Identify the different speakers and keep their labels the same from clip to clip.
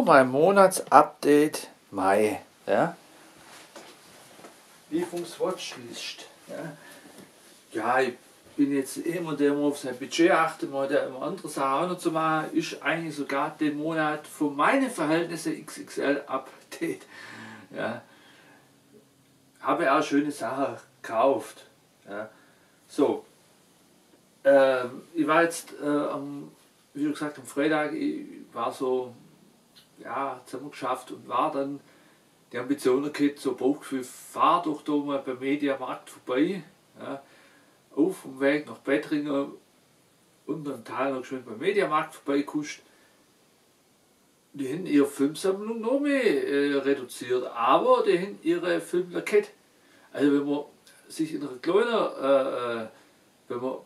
Speaker 1: So, mein Monatsupdate Mai. Ja? Lieferungswatchlist. Ja, ich bin jetzt immer der, der auf sein Budget achtet, mal der immer andere Sachen auch noch zu machen, ist eigentlich sogar den Monat für meine Verhältnisse XXL Update. Ja. Habe auch schöne Sachen gekauft. Ja. So, ich war jetzt wie gesagt am Freitag, ich war so, ja, zusammengeschafft und war dann die Ambition gehabt, so Bauchgefühl, fahr doch da mal beim Mediamarkt vorbei, ja, auf dem Weg nach Bettringen und dann Tal noch schön beim Mediamarkt vorbeikuscht. Die haben ihre Filmsammlung noch mehr reduziert, aber die haben ihre Filmplakette. Also wenn man sich in einer kleinen, wenn man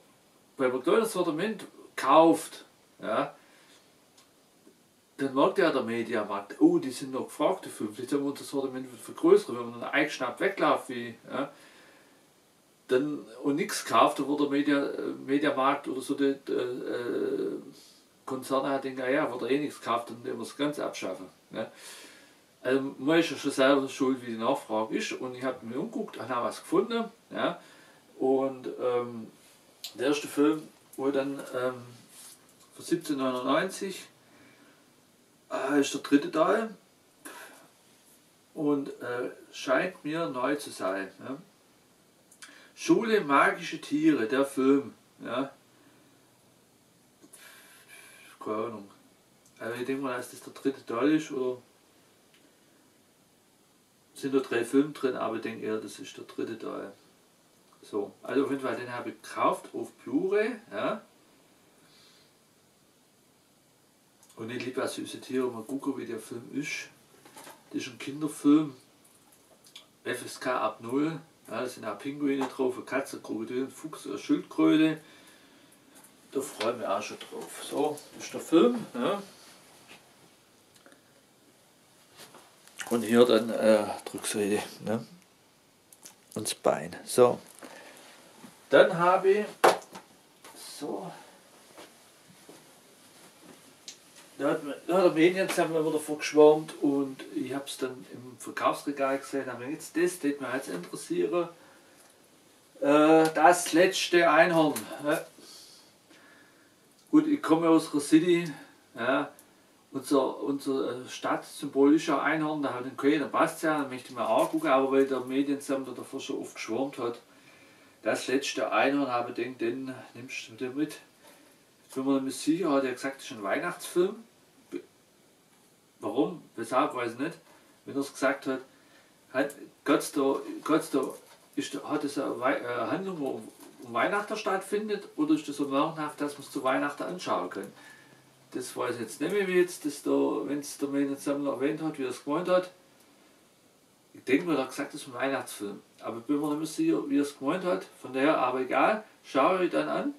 Speaker 1: bei einem kleinen Sortiment kauft, ja, dann merkt ja der Mediamarkt, oh, die sind noch gefragt, die Filme, jetzt haben wir unser Sortiment vergrößert, wenn man dann eingeschnappt wegläuft, wie, ja, dann, und nichts kauft, dann wird der Mediamarkt oder so die Konzerne hat denken, ja, wird eh nichts gekauft, dann nehmen wir das Ganze abschaffen. Ja. Also man ist ja schon selber schuld, wie die Nachfrage ist, und ich habe mir umgeguckt und habe was gefunden, ja, und der erste Film, wo dann von 1799 ist der dritte Teil und scheint mir neu zu sein. Ja. Schule magische Tiere, der Film. Ja. Keine Ahnung. Also ich denke mal, dass das der dritte Teil ist, oder sind da 3 Filme drin, aber ich denke eher, das ist der dritte Teil. So, also auf jeden Fall, den habe ich gekauft auf Blu-ray. Ja. Und ich liebe auch süße Tiere, mal gucken, wie der Film ist. Das ist ein Kinderfilm, FSK ab 0. Ja, da sind auch Pinguine drauf, eine Katze, ein Krokodil, ein Fuchs, eine Schildkröte. Da freue ich mich auch schon drauf. So, das ist der Film. Ja. Und hier dann Rückseite, ne? Und das Bein. So. Dann habe ich so. Da hat der Mediensammler wieder vorgeschwärmt und ich habe es dann im Verkaufsregal gesehen, aber jetzt das würde mich jetzt interessieren. Das letzte Einhorn. Ja. Gut, ich komme aus der City, ja. Unser Stadtsymbol ist ja Einhorn, da hat den okay, dann passt es ja, dann möchte ich mal angucken, aber weil der Mediensammler davor schon oft geschwärmt hat, das letzte Einhorn, habe ich gedacht, den nimmst du wieder mit. Bin mir nicht sicher, hat er gesagt, das ist ein Weihnachtsfilm. Warum? Weshalb? Weiß ich nicht. Wenn er es gesagt hat, hat es eine Handlung, wo um Weihnachten stattfindet, oder ist das so märchenhaft, dass man es zu Weihnachten anschauen kann? Das weiß ich jetzt nicht mehr, wie jetzt das da, wenn es der Mediensammler erwähnt hat, wie er es gemeint hat. Ich denke mal, er hat gesagt, das ist ein Weihnachtsfilm. Aber ich bin mir nicht mehr sicher, wie er es gemeint hat. Von daher, aber egal, schaue ich dann an.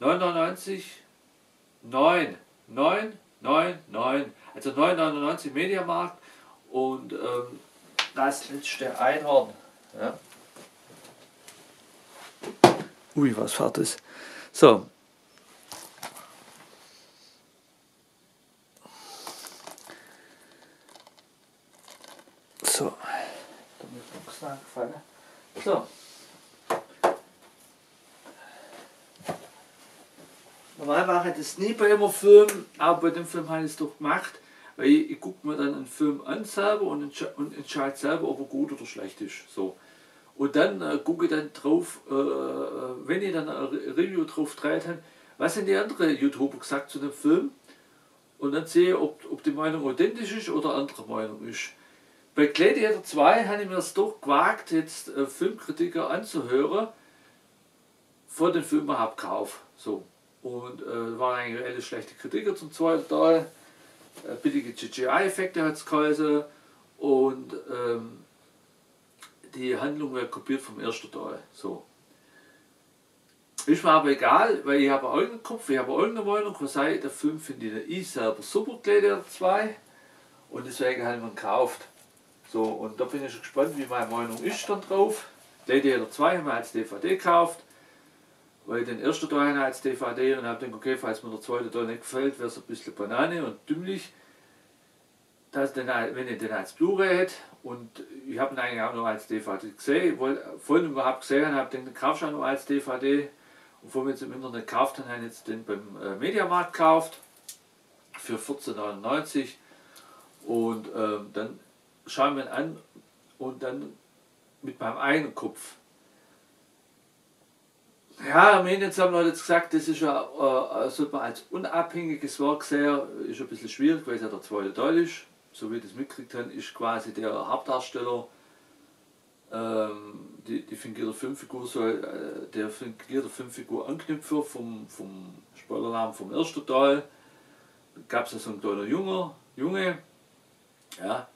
Speaker 1: 9,99 9,999, also 9,99 Mediamarkt und das letzte Einhorn. Ja. Ui, was war das? So. So. Da muss noch was angefallen. So. Normal mache ich das nie bei einem Film, aber bei dem Film habe ich es doch gemacht, weil ich gucke mir dann einen Film an selber und entscheide selber, ob er gut oder schlecht ist. So. Und dann gucke ich dann drauf, wenn ich dann ein Review drauf dreht habe, was haben die anderen YouTuber gesagt zu dem Film, und dann sehe ich, ob die Meinung authentisch ist oder andere Meinung ist. Bei Gladiator 2 habe ich mir es doch gewagt, jetzt Filmkritiker anzuhören, vor dem Film überhaupt gekauft. So. Und waren eigentlich alle schlechte Kritiker zum zweiten Teil. Billige CGI-Effekte hat es geheißen. Und die Handlung wird kopiert vom ersten Teil. So. Ist mir aber egal, weil ich habe einen Kopf, ich habe irgendeine Meinung. Was sei, der Film finde ich selber super, Gladiator 2. Und deswegen habe ich ihn gekauft. So, und da bin ich schon gespannt, wie meine Meinung ist dann drauf. Gladiator 2 haben wir als DVD gekauft. Weil ich den ersten Teil als DVD und habe gedacht, okay, falls mir der zweite Teil nicht gefällt, wäre es ein bisschen Banane und dümmlich. wenn ich den als Blu-ray hätte, und ich habe ihn eigentlich auch nur als DVD gesehen, vorhin überhaupt gesehen habe, den kaufst du auch nur als DVD, und vorhin jetzt im Internet gekauft habe, habe ich jetzt den beim Mediamarkt gekauft für 14,99 und dann schauen wir ihn an und dann mit meinem eigenen Kopf. Ja, am Ende haben Leute jetzt gesagt, das ist ja, sollte man als unabhängiges Werk sehen, ist ein bisschen schwierig, weil es ja der zweite Teil ist. So wie ich das mitgekriegt habe, ist quasi der Hauptdarsteller, die fingierte Filmfigur, der fingierte Filmfigur Anknüpfer vom Spoilernamen vom ersten Teil. Da gab es ja so einen kleinen Junge, ja,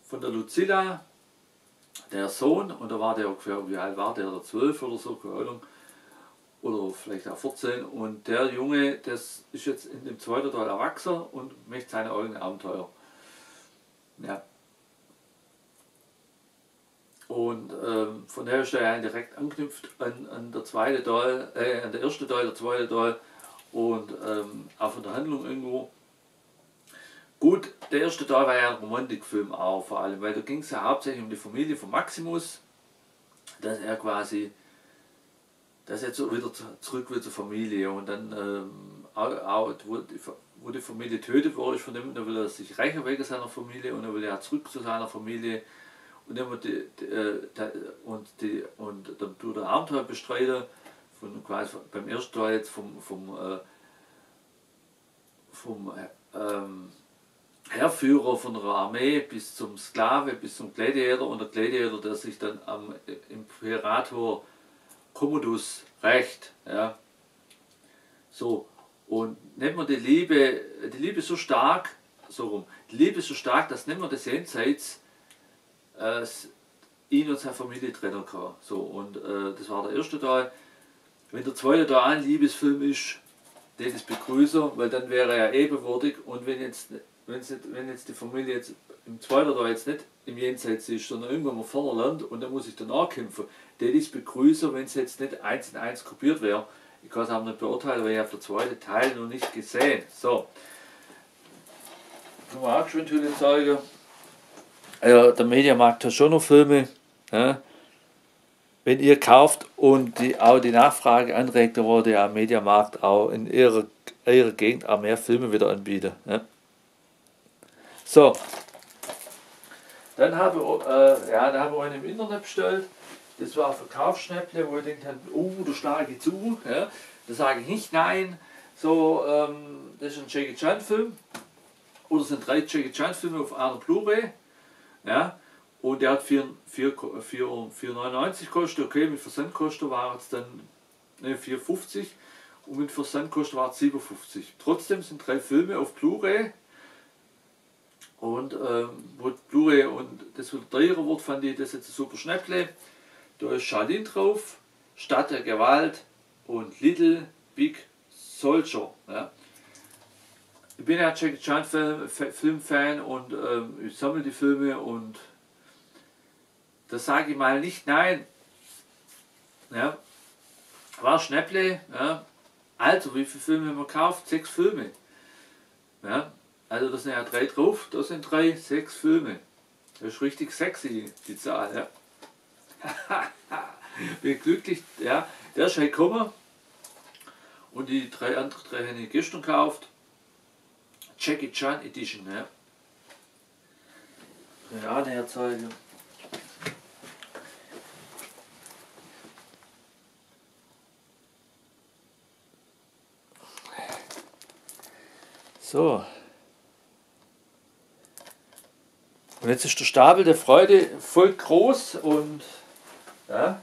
Speaker 1: von der Lucilla, der Sohn, und da war der ungefähr, wie alt war der 12 oder so, keine Ahnung, oder vielleicht auch 14, und der Junge, das ist jetzt in dem zweiten Teil erwachsen und möchte seine eigenen Abenteuer. Ja. Und von daher ist er ja direkt anknüpft an der zweite Teil, an der erste Teil, der zweite Teil, und auch von der Handlung irgendwo. Gut, der erste Teil war ja ein Romantikfilm auch vor allem, weil da ging es ja hauptsächlich um die Familie von Maximus, dass er quasi, dass er jetzt wieder zurück will zur Familie, und dann wo die Familie tötet wurde von dem, dann will er sich rächen wegen seiner Familie, und dann will er zurück zu seiner Familie, und dann tut er Abenteuer bestreiten, von quasi beim ersten Teil jetzt vom Heerführer von der Armee bis zum Sklave, bis zum Gladiator, und der Gladiator, der sich dann am Imperator Commodus rächt. Ja. So, und nennt man die Liebe so stark, dass nicht mehr das Jenseits ihn und seine Familie trennen kann. So, und das war der erste Teil. Wenn der zweite Teil ein Liebesfilm ist, den ist begrüße, weil dann wäre er ebenwürdig, und wenn jetzt die Familie jetzt im zweiten Teil jetzt nicht im Jenseits ist, sondern irgendwann mal vorne lernt und dann muss ich danach kämpfen, den ist begrüße, wenn es jetzt nicht 1:1 kopiert wäre. Ich kann es auch nicht beurteilen, weil ich habe den zweiten Teil noch nicht gesehen. So. Kann man auch geschwind zeigen. Ja, der Mediamarkt hat schon noch Filme. Ja. Wenn ihr kauft und auch die Nachfrage anregt, dann würde ja Mediamarkt auch in ihrer Gegend auch mehr Filme wieder anbieten. Ja. So, dann habe ich einen im Internet bestellt. Das war ein Verkaufsschnäpple, wo ich denke, da schlage ich zu. Ja. Da sage ich nicht nein. So, das ist ein Jackie Chan Film. Oder es sind 3 Jackie Chan Filme auf einer Blu-ray. Ja. Und der hat 4,99 gekostet. Okay, mit Versandkosten war es dann 4,50. Und mit Versandkosten war es 7,50. Trotzdem sind 3 Filme auf Blu-ray. Und wo Blu-ray und das wieder teurer wird, fand ich das jetzt ein super Schnäpple. Da ist Shaolin drauf, Stadt der Gewalt und Little Big Soldier. Ja. Ich bin ja Jackie Chan Filmfan und ich sammle die Filme, und da sage ich mal nicht nein. Ja. War Schnäpple. Ja. Also, wie viele Filme haben wir gekauft? 6 Filme. Ja. Also da sind ja 3 drauf, da sind 6 Filme. Das ist richtig sexy, die Zahl. Ja. Bin glücklich, ja. Der ist halt gekommen, und die anderen 3 habe ich gestern gekauft. Jackie Chan Edition. Ja. Ja, näher zeigen. So. Und jetzt ist der Stapel der Freude voll groß, und ja,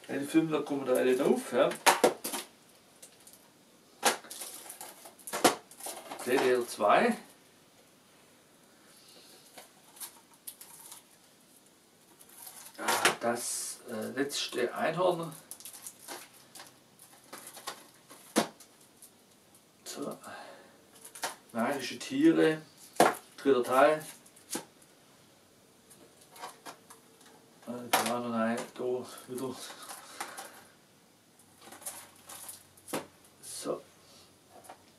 Speaker 1: die Filme, da kommen da alle drauf. Ja. DDR 2. Das letzte Einhorn. So. Magische Tiere. 3. Teil. Da wieder. So.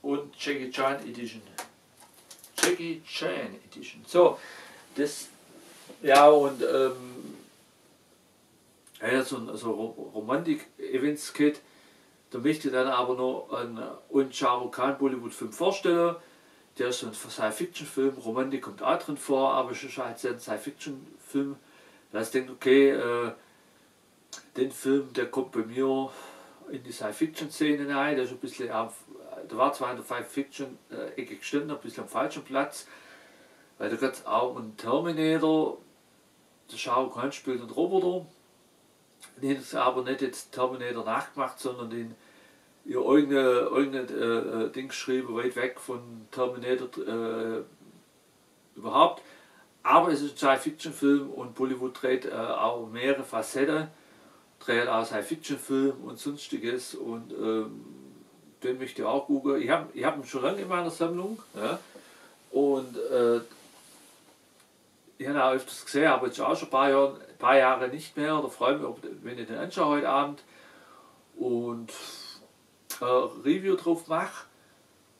Speaker 1: Und Jackie Chan Edition. Jackie Chan Edition. So, das, ja, und ja, so Romantik-Events-Kit. Da möchte ich dann aber noch einen Shah Rukh Khan Bollywood-Film vorstellen. Der ist so ein Science-Fiction-Film, Romantik kommt auch drin vor, aber es ist halt ein Science-Fiction-Film. Da ich denke, okay, den Film, der kommt bei mir in die Science-Fiction-Szene rein. Der ist ein bisschen der war zwar in der Science-Fiction-Ecke gestanden, ein bisschen am falschen Platz, weil da geht es auch um Terminator. Der Shah Rukh Khan spielt einen Roboter. Den hat aber nicht jetzt Terminator nachgemacht, sondern den ihr irgendein Ding geschrieben, weit weg von Terminator überhaupt. Aber es ist ein Science-Fiction-Film und Bollywood dreht auch mehrere Facetten, dreht auch Science-Fiction-Film und sonstiges und den möchte ich auch gucken. Ich hab ihn schon lange in meiner Sammlung, ja, und ich habe ihn auch öfters gesehen, aber jetzt auch schon ein paar Jahre nicht mehr. Da freue ich mich, wenn ich den anschaue heute Abend und Review drauf mache.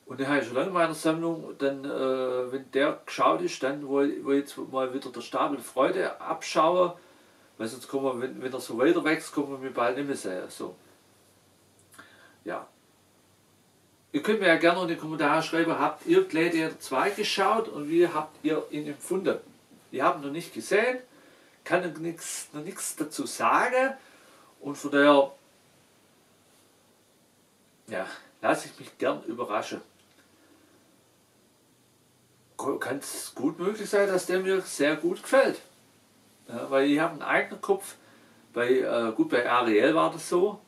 Speaker 1: Und den habe ich schon lange in meiner Sammlung. Dann, wenn der geschaut ist, dann wo ich jetzt mal wieder der Stapel Freude abschaue, weil sonst kommen wir, wenn er so weiter wächst, kommen wir bald nicht mehr sehen. So. Ja. Ihr könnt mir ja gerne in die Kommentare schreiben, habt ihr Gladiator 2 geschaut und wie habt ihr ihn empfunden? Ich habe ihn noch nicht gesehen, kann noch nichts dazu sagen und von daher, ja, lasse ich mich gern überraschen. Kann es gut möglich sein, dass der mir sehr gut gefällt. Ja, weil ich habe einen eigenen Kopf, gut bei Ariel war das so.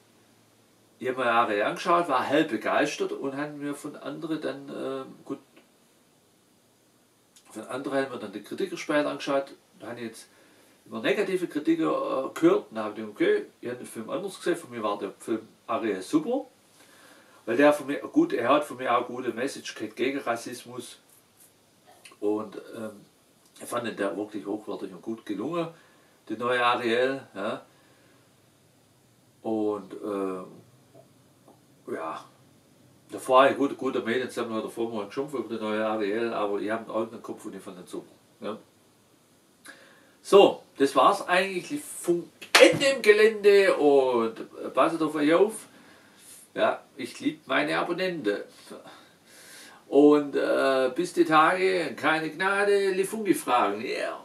Speaker 1: Ich habe mir Ariel angeschaut, war hell begeistert und haben mir von anderen dann, von anderen haben wir dann die Kritiker später angeschaut. Da habe ich jetzt immer negative Kritiker gehört und habe gedacht, okay, ich habe den Film anders gesehen, von mir war der Film Ariel super. Weil der von mir, gut, er hat von mir auch eine gute Message gegen Rassismus und ich fand der wirklich hochwertig und gut gelungen, die neue Ariel. Ja. Und ja, davor ein guter Mediensammler, davor mal geschumpft über die neue Ariel, aber ich habe einen eigenen Kopf und ich fand den super. Ja. So, das war's eigentlich vom Ende im Gelände und passet auf euch auf. Ja, ich liebe meine Abonnenten. Und bis die Tage, keine Gnade, Lifungi fragen. Yeah.